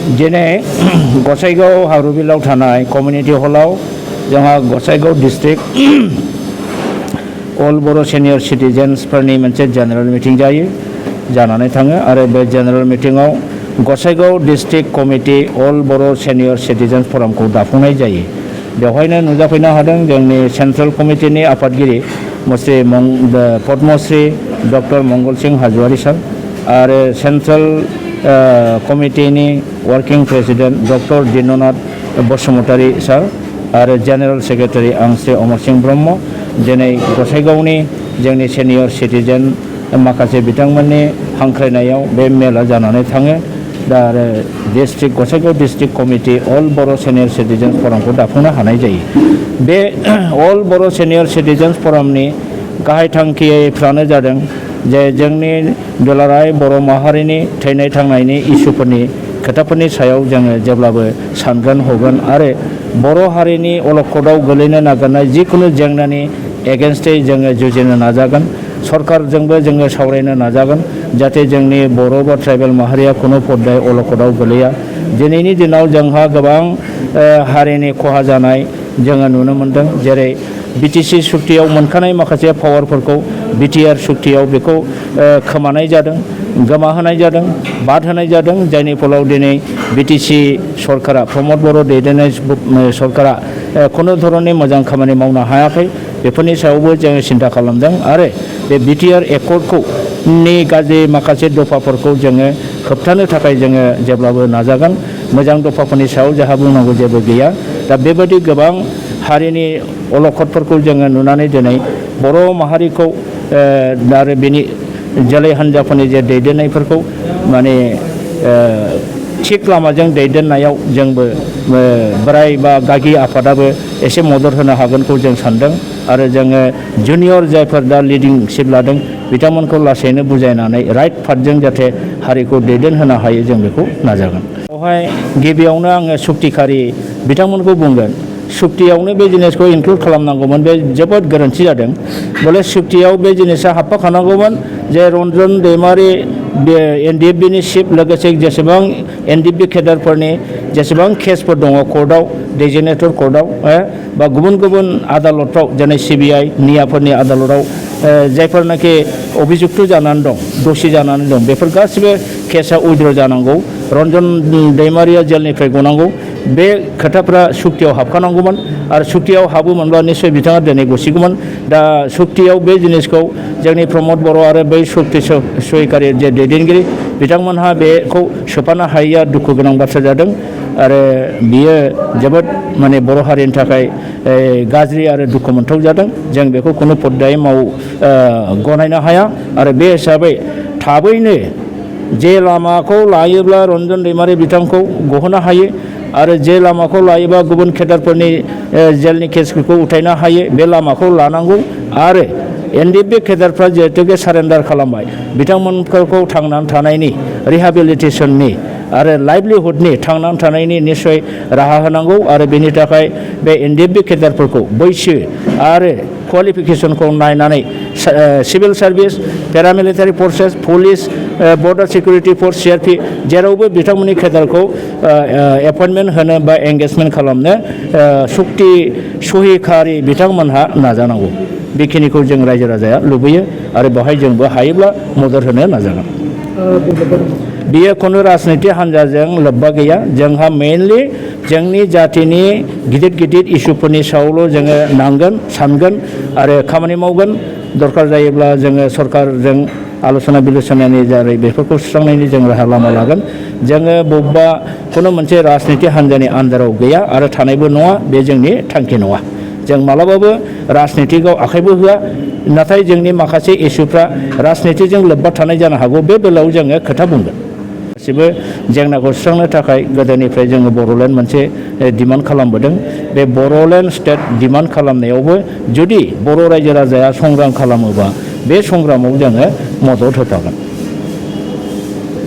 दिनै गसाइगाव हाब्रुबिलाव थानाय कमिउनिटि हलाव जोंहा Gossaigaon district all Bodo' senior सिटिजेन्सफोरनि मोनसे जेनेरेल मिटिं जानानै थाङो आरो बे जेनेरेल मिटिङाव Gossaigaon district committee all Bodo' senior citizens फरामखौ दाफुंनाय जायो। बेवहायनो नुजाफैनो हादों जोंनि सेन्ट्रेल कमिटिनि आफादगिरि मुस्रि पद्मश्री डक्टर मंगल सिंह हाज'वारि सार आरो सेन्ट्रेल कमिटिनि working president doctor Dinanath Basumatary sir आरो जेनेरेल सेक्रेटारि आं श्री अमर सिंह ब्रह्म दिनै गसाइगावनि जोंनि सिनियर सिटिजेन माखासे बिथांमोननि हांख्रायनायाव बे मेला जानानै थाङो। दा आरो district Gossaigaon district committee all Bodo' senior citizens फरामखौ दाफुंनो हानाय जायो। बे अल बर' सिनियर सिटिजेन्स फरामनि गाहाय थांखिफ्रानो जादों जे जोंनि दुलाराय बर' माहारिनि थैनाय थांनायनि इसुफोरनि खोथाफोरनि सायाव जोङो जेब्लाबो सानगोन हगोन आरो बर' हारिनि अलखदाव गोलैनो नागिरनाय जिखुनु जेंनानि एगेन्स्टै जोङो जुजिनो नाजागोन। सरकारजोंबो जोङो सावरायनो नाजागोन जाहाथे जोंनि बर' बा ट्राइबेल माहारिया खुनु पर्दाय अलखदाव गोलैया। दिनैनि दिनाव जोंहा गोबां हारिनि खहा जानाय जोङो नुनो मोनदों। जेरै बिटिसि सुक्तियाव मोनखानाय माखासे पावारफोरखौ बिटिआर सुक्तियाव बेखौ खोमानाय जादों, गोमाहोनाय जादों, बाद होनाय जादों, जायनि फलाव दिनै बिटिसि सरकारा प्रमद बर' दैदेननाय सरकारा खुनु धरननि मोजां खामानि मावनो हायाखै। बेफोरनि सायावबो जोङो सिन्था खालामदों आरो बे बिटिआर एकर्डखौ गाज्रि माखासे दफाफोरखौ जोङो होबथानो थाखाय जोङो जेब्लाबो नाजागोन। मोजां दफाफोरनि सायाव जोंहा बुंनांगौ जेबो गैया। दा बेबायदि गोबां हारिनि अलखदफोरखौ जोङो नुनानै दिनै बर' माहारिखौ आरो बेनि जोलै हान्जाफोरनि जे दैदेननायफोरखौ माने थिग लामाजों दैदेननायाव जोंबो बोराय बा गागि आफादाबो एसे मदद होनो हागोनखौ जों सानदों आरो जोङो जुनियर जायफोर दा लिडिंशिप लादों बिथांमोनखौ लासैनो बुजायनानै राइट पाथजों जाहाथे हारिखौ दैदेनहोनो हायो जों बेखौ नाजागोन। बेवहाय गिबियावनो आङो सुक्तिखारि बिथांमोनखौ बुंगोन। सुक्तियावनो बे जिनिसखौ इनक्लुड खालामनांगौमोन, बे जोबोद गोरोन्थि जादों। बले सुक्तियाव बे जिनिसा हाबफाखानांगौमोन जे रन्जन दैमारि एनडिएफबिनि चिफ लोगोसे जेसेबां एनडिएफबि केडारफोरनि जेसेबां केसफोर दङ कर्टआव, डेजिगनेटेड कर्टआव बा गुबुन गुबुन आदालतफ्राव जेरै सिबिआइ नियाफोरनि आदालताव जायफोरनाखि अभिजुक्त जानानै दं, दसि जानानै दं, बेफोर गासिबो केसा उइद्र जानांगौ। रन्जन दैमारिया जेलनिफ्राय गनांगौ। बे खोथाफ्रा सुक्तियाव हाबखानांगौमोन आरो सुक्तियाव हाबोमोनब्ला निस्सय बिथाङा दिनै गसिगौमोन। दा सुक्तियाव बे जिनिसखौ जोंनि प्रमद बर' आरो बै सुक्ति सहिकारि जे दैदेनगिरि बिथांमोनहा बेखौ सोफानो हायैया दुखु गोनां बाथ्रा जादों आरो बियो जोबोद माने बर' हारिनि थाखाय गाज्रि आरो दुखु मोनथाव जादों। जों बेखौ खुनु पर्दायै गनायनो हाया आरो बे हिसाबै थाबैनो जे लामाखौ लायोब्ला रन्जन दैमारि बिथांखौ गहोनो हायो आरो जे लामाखौ लायोबा गुबुन केडारफोरनि जेलनि केसफोरखौ उथायनो हायो बे लामाखौ लानांगौ आरो एनडिएफबि केडारफ्रा जिहेतुके सारेन्डार खालामबाय बिथांमोनखौ थांनानै थानायनि रिहेबिलिटेसननि आरो लाइभलिहुडनि थांनानै थानायनि निस्सय राहा होनांगौ आरो बेनि थाखाय बे एनडिएफबि केडारफोरखौ बैसो आरो क्वालिफिकेसनखौ नायनानै civil service, paramilitary forces, police, border security force, CRPF जेरावबो बिथांमोननि केडारखौ एपइन्टमेन्ट होनो बा एंगेजमेन्ट खालामनो सुक्ति सहिकारि बिथांमोनहा नाजानांगौ। बेखिनिखौ जों रायजो राजाया लुबैयो आरो बेवहाय जोंबो हायोब्ला मदद होनो नाजागोन। बियो खुनु राजनिति हान्जाजों लोब्बा गैया। जोंहा मेइनलि जोंनि जातिनि गिदिर गिदिर इसुफोरनि सायावल' जोङो नांगोन, सानगोन आरो खामानि मावगोन। दरकार जायोब्ला जोङो सरकारजों आल'सना बिल'सनानि दारै बेफोरखौ सुस्रांनायनि जों राहा लामा लागोन। जोङो बबेबा खुनु मोनसे राजनिति हान्जानि आन्दाराव गैया आरो थानायबो नङा, बे जोंनि थांखि नङा। जों मालाबाबो राजनितिकआव आखाइबो होआ, नाथाय जोंनि माखासे इसुफ्रा राजनितिजों लोब्बा थानाय जानो हागौ, बे बेलायाव जोङो खोथा बुंगोन। गासिबो जेंनाखौ सुस्रांनो थाखाय गोदोनिफ्राय जोङो बर'लेण्ड मोनसे डिमान्ड खालामबोदों। बे बर'लेण्ड स्टेट डिमान्ड खालामनायावबो जुदि बर' रायजो राजाया संग्राम खालामोबा बे संग्रामाव जोङो मदद होफागोन।